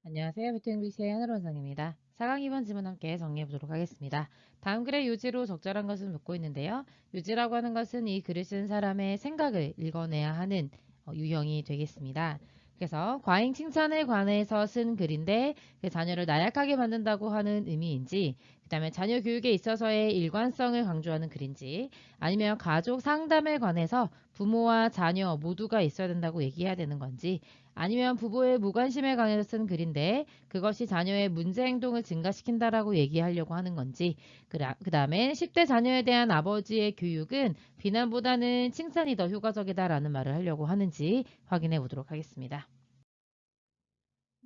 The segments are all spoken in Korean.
안녕하세요. 뷰티잉글리시의 하늘 원장입니다. 4강 2번 지문 함께 정리해 보도록 하겠습니다. 다음 글의 요지로 적절한 것을 묻고 있는데요. 요지라고 하는 것은 이 글을 쓴 사람의 생각을 읽어내야 하는 유형이 되겠습니다. 그래서 과잉 칭찬에 관해서 쓴 글인데 그 자녀를 나약하게 만든다고 하는 의미인지, 그 다음에 자녀 교육에 있어서의 일관성을 강조하는 글인지, 아니면 가족 상담에 관해서 부모와 자녀 모두가 있어야 된다고 얘기해야 되는 건지, 아니면 부부의 무관심에 관해서 쓴 글인데 그것이 자녀의 문제 행동을 증가시킨다라고 얘기하려고 하는 건지, 그 다음에 10대 자녀에 대한 아버지의 교육은 비난보다는 칭찬이 더 효과적이다라는 말을 하려고 하는지 확인해 보도록 하겠습니다.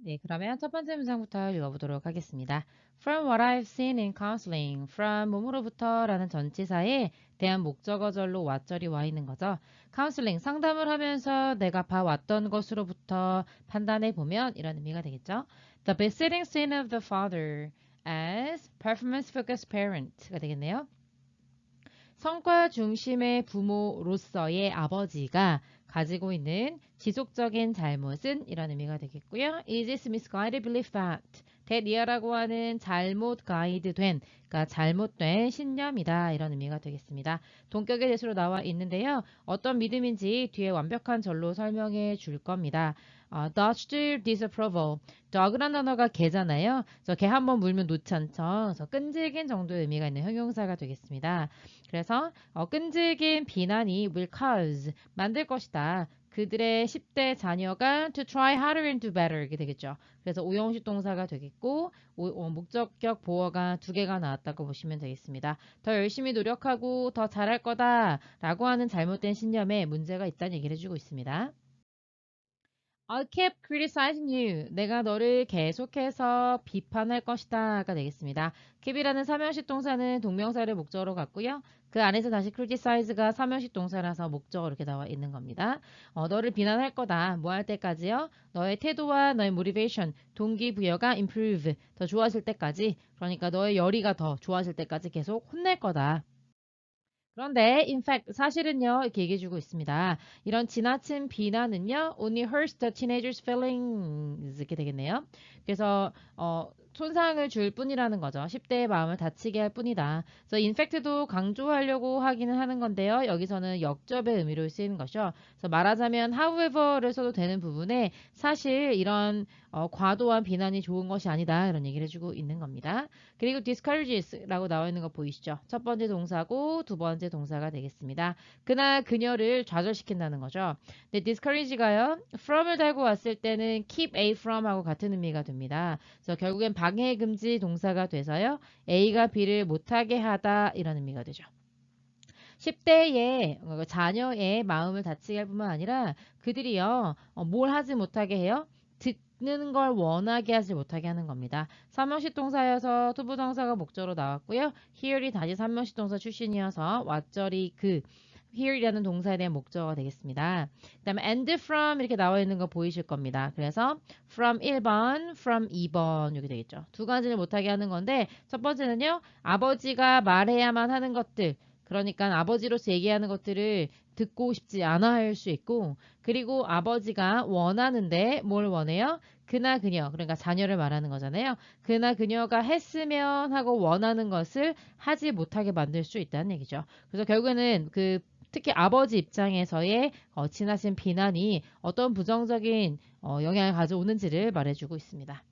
네, 그러면 첫 번째 문장부터 읽어보도록 하겠습니다. From what I've seen in counseling, from 몸으로부터 라는 전치사에 대한 목적어절로 what절이 와 있는 거죠. 카운슬링, 상담을 하면서 내가 봐왔던 것으로부터 판단해 보면 이런 의미가 되겠죠. The besetting sin of the father as performance-focused parent가 되겠네요. 성과 중심의 부모로서의 아버지가 가지고 있는 지속적인 잘못은 이런 의미가 되겠고요. Is this misguided belief that 이하라고 하는 잘못 가이드된, 그러니까 잘못된 신념이다 이런 의미가 되겠습니다. 동격의 대수로 나와 있는데요. 어떤 믿음인지 뒤에 완벽한 절로 설명해 줄 겁니다. Dodged disapproval. dog이라는 단어가 개잖아요. 그래서 개 한번 물면 놓지 않죠. 그래서 끈질긴 정도의 의미가 있는 형용사가 되겠습니다. 그래서 끈질긴 비난이 will cause 만들 것이다. 그들의 10대 자녀가 to try harder and do better 이렇게 되겠죠. 그래서 오형식 동사가 되겠고 목적격 보어가 두 개가 나왔다고 보시면 되겠습니다. 더 열심히 노력하고 더 잘할 거다라고 하는 잘못된 신념에 문제가 있다는 얘기를 해주고 있습니다. I kept criticizing you. 내가 너를 계속해서 비판할 것이다가 되겠습니다. keep이라는 삼형식 동사는 동명사를 목적으로 갖고요. 그 안에서 다시 criticize가 삼형식 동사라서 목적으로 이렇게 나와 있는 겁니다. 너를 비난할 거다. 뭐 할 때까지요? 너의 태도와 너의 motivation, 동기부여가 improve, 더 좋아질 때까지, 그러니까 너의 열의가 더 좋아질 때까지 계속 혼낼 거다. 그런데 in fact 사실은요 이렇게 얘기해주고 있습니다. 이런 지나친 비난은요 only hurts the teenager's feelings 이렇게 되겠네요. 그래서 손상을 줄 뿐이라는 거죠. 10대의 마음을 다치게 할 뿐이다. 그래서 in fact도 강조하려고 하기는 하는 건데요. 여기서는 역접의 의미로 쓰이는 것이죠. 그래서 말하자면 however를 써도 되는 부분에 사실 이런 과도한 비난이 좋은 것이 아니다 이런 얘기를 해주고 있는 겁니다. 그리고 discourages라고 나와 있는 거 보이시죠? 첫 번째 동사고 두 번째 동사가 되겠습니다. 그나 그녀를 좌절시킨다는 거죠. 근데 discourage가요. from을 달고 왔을 때는 keep A from 하고 같은 의미가 됩니다. 그래서 결국엔 방해 금지 동사가 돼서요. A가 B를 못하게 하다 이런 의미가 되죠. 10대의 자녀의 마음을 다치게 할 뿐만 아니라 그들이요, 뭘 하지 못하게 해요? 듣는 걸 원하게 하지 못하게 하는 겁니다. 삼형식 동사여서 투부정사가 목적으로 나왔고요. here이 다시 삼형식 동사 출신이어서 왓절이 here이라는 동사에 대한 목적어가 되겠습니다. 그 다음에 and from 이렇게 나와 있는 거 보이실 겁니다. 그래서 from 1번, from 2번 이렇게 되겠죠. 두 가지를 못하게 하는 건데 첫 번째는요. 아버지가 말해야만 하는 것들, 그러니까 아버지로서 얘기하는 것들을 듣고 싶지 않아 할 수 있고, 그리고 아버지가 원하는데 뭘 원해요? 그나 그녀, 그러니까 자녀를 말하는 거잖아요. 그나 그녀가 했으면 하고 원하는 것을 하지 못하게 만들 수 있다는 얘기죠. 그래서 결국에는 특히 아버지 입장에서의 지나친 비난이 어떤 부정적인 영향을 가져오는지를 말해주고 있습니다.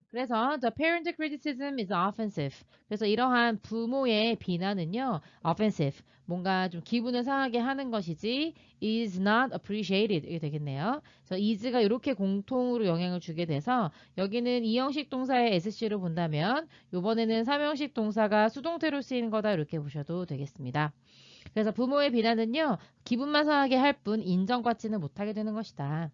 그래서 the parent criticism is offensive. 그래서 이러한 부모의 비난은요, offensive. 뭔가 좀 기분을 상하게 하는 것이지 is not appreciated 이게 되겠네요. 그래서 is가 이렇게 공통으로 영향을 주게 돼서 여기는 이형식 동사의 SC로 본다면 이번에는 삼형식 동사가 수동태로 쓰이는 거다 이렇게 보셔도 되겠습니다. 그래서 부모의 비난은요, 기분만 상하게 할 뿐 인정받지는 못하게 되는 것이다.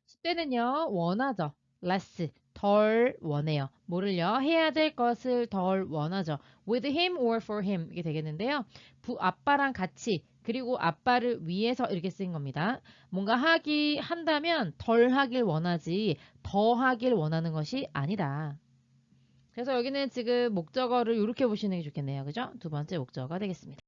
10대는요, 원하죠. less, 덜 원해요. 뭐를요? 해야 될 것을 덜 원하죠. with him or for him 이게 되겠는데요. 아빠랑 같이, 그리고 아빠를 위해서 이렇게 쓰인 겁니다. 뭔가 한다면 덜 하길 원하지 더 하길 원하는 것이 아니다. 그래서 여기는 지금 목적어를 이렇게 보시는 게 좋겠네요. 그죠? 두 번째 목적어가 되겠습니다.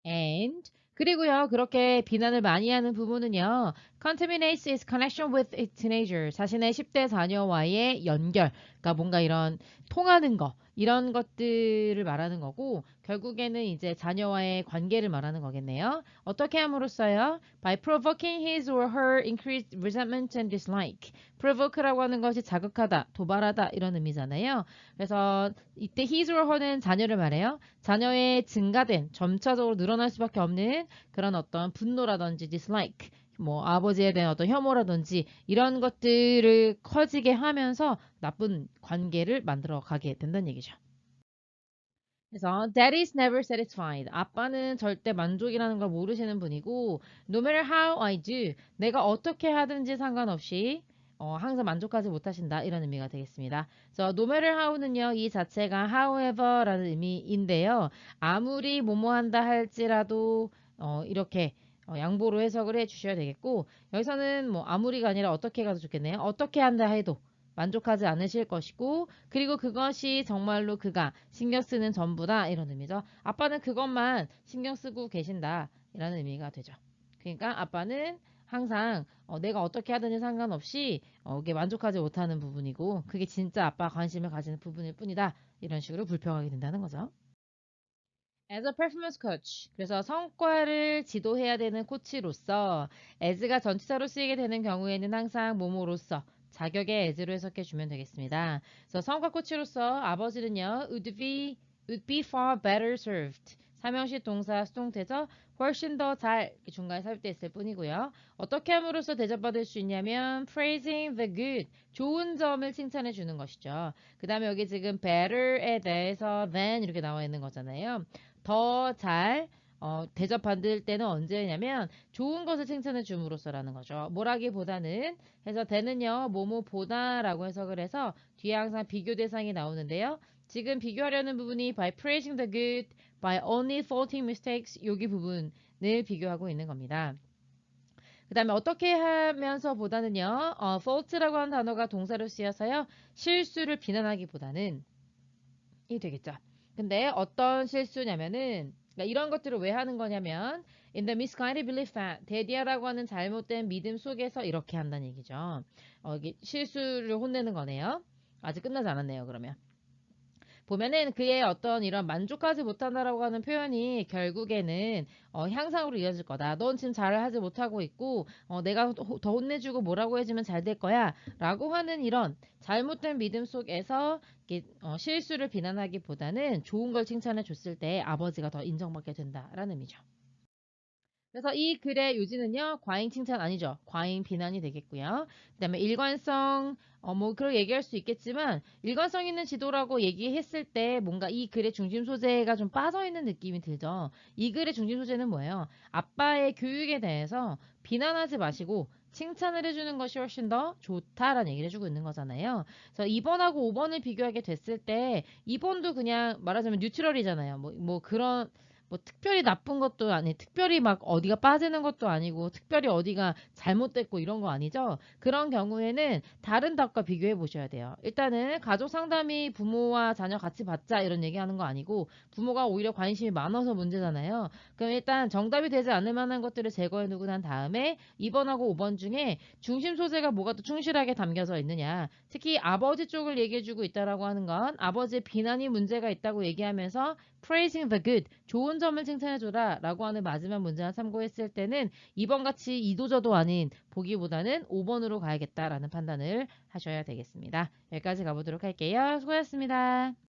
and 그리고요, 그렇게 비난을 많이 하는 부분은요, contaminates its connection with its teenager. 자신의 10대 자녀와의 연결, 그러니까 뭔가 이런 통하는 거, 이런 것들을 말하는 거고, 결국에는 이제 자녀와의 관계를 말하는 거겠네요. 어떻게 함으로써요? By provoking his or her increased resentment and dislike. provoke라고 하는 것이 자극하다, 도발하다, 이런 의미잖아요. 그래서 이때 his or her는 자녀를 말해요. 자녀의 증가된, 점차적으로 늘어날 수밖에 없는 그런 어떤 분노라든지 dislike, 뭐 아버지에 대한 어떤 혐오라든지 이런 것들을 커지게 하면서 나쁜 관계를 만들어 가게 된다는 얘기죠. 그래서 Daddy is never satisfied. 아빠는 절대 만족이라는 걸 모르시는 분이고 No matter how I do. 내가 어떻게 하든지 상관없이 항상 만족하지 못하신다. 이런 의미가 되겠습니다. 그래서 No matter how는요. 이 자체가 however라는 의미인데요. 아무리 뭐뭐 한다 할지라도 이렇게 양보로 해석을 해 주셔야 되겠고 여기서는 뭐 아무리가 아니라 어떻게 가도 좋겠네요. 어떻게 한다 해도 만족하지 않으실 것이고 그리고 그것이 정말로 그가 신경 쓰는 전부다 이런 의미죠. 아빠는 그것만 신경 쓰고 계신다 이라는 의미가 되죠. 그러니까 아빠는 항상 내가 어떻게 하든지 상관없이 이게 만족하지 못하는 부분이고 그게 진짜 아빠 관심을 가지는 부분일 뿐이다 이런 식으로 불평하게 된다는 거죠. As a performance coach. 그래서 성과를 지도해야 되는 코치로서 as가 전치사로 쓰이게 되는 경우에는 항상 뭐뭐로서 자격의 as로 해석해 주면 되겠습니다. 그래서 성과 코치로서 아버지는요 would be far better served. 삼형식 동사 수동태죠. 훨씬 더 잘 중간에 삽입됐을 뿐이고요. 어떻게 함으로써 대접받을 수 있냐면 praising the good. 좋은 점을 칭찬해 주는 것이죠. 그 다음에 여기 지금 better에 대해서 than 이렇게 나와 있는 거잖아요. 더 잘 대접받을 때는 언제냐면 좋은 것을 칭찬해 줌으로써라는 거죠. 뭐라기보다는 해서 되는요 뭐뭐보다라고 해석을 해서 뒤에 항상 비교 대상이 나오는데요. 지금 비교하려는 부분이 by praising the good, by only faulting mistakes 여기 부분을 비교하고 있는 겁니다. 그 다음에 어떻게 하면서 보다는요. fault라고 하는 단어가 동사로 쓰여서요. 실수를 비난하기보다는 이 되겠죠. 근데 어떤 실수냐면은 그러니까 이런 것들을 왜 하는 거냐면 in the misguided belief that 데디아라고 하는 잘못된 믿음 속에서 이렇게 한다는 얘기죠. 이게 실수를 혼내는 거네요. 아직 끝나지 않았네요. 그러면 보면은 그의 어떤 이런 만족하지 못한다라고 하는 표현이 결국에는 향상으로 이어질 거다. 넌 지금 잘을 하지 못하고 있고 내가 더 혼내주고 뭐라고 해주면 잘 될 거야 라고 하는 이런 잘못된 믿음 속에서 실수를 비난하기보다는 좋은 걸 칭찬해 줬을 때 아버지가 더 인정받게 된다라는 의미죠. 그래서 이 글의 요지는요, 과잉 칭찬 아니죠. 과잉 비난이 되겠고요. 그 다음에 일관성, 뭐, 그렇게 얘기할 수 있겠지만, 일관성 있는 지도라고 얘기했을 때 뭔가 이 글의 중심 소재가 좀 빠져있는 느낌이 들죠. 이 글의 중심 소재는 뭐예요? 아빠의 교육에 대해서 비난하지 마시고, 칭찬을 해주는 것이 훨씬 더 좋다라는 얘기를 해주고 있는 거잖아요. 그래서 2번하고 5번을 비교하게 됐을 때, 2번도 그냥 말하자면 뉴트럴이잖아요. 뭐 그런, 뭐 특별히 나쁜 것도 아니, 특별히 막 어디가 빠지는 것도 아니고, 특별히 어디가 잘못됐고 이런 거 아니죠? 그런 경우에는 다른 답과 비교해 보셔야 돼요. 일단은 가족 상담이 부모와 자녀 같이 받자 이런 얘기하는 거 아니고, 부모가 오히려 관심이 많아서 문제잖아요. 그럼 일단 정답이 되지 않을 만한 것들을 제거해 두고 난 다음에 2번하고 5번 중에 중심 소재가 뭐가 더 충실하게 담겨져 있느냐. 특히 아버지 쪽을 얘기해 주고 있다라고 하는 건 아버지의 비난이 문제가 있다고 얘기하면서 praising the good, 좋은 점을 칭찬해줘라 라고 하는 마지막 문장을 참고했을 때는 2번 같이 이도저도 아닌 보기보다는 5번으로 가야겠다라는 판단을 하셔야 되겠습니다. 여기까지 가보도록 할게요. 수고하셨습니다.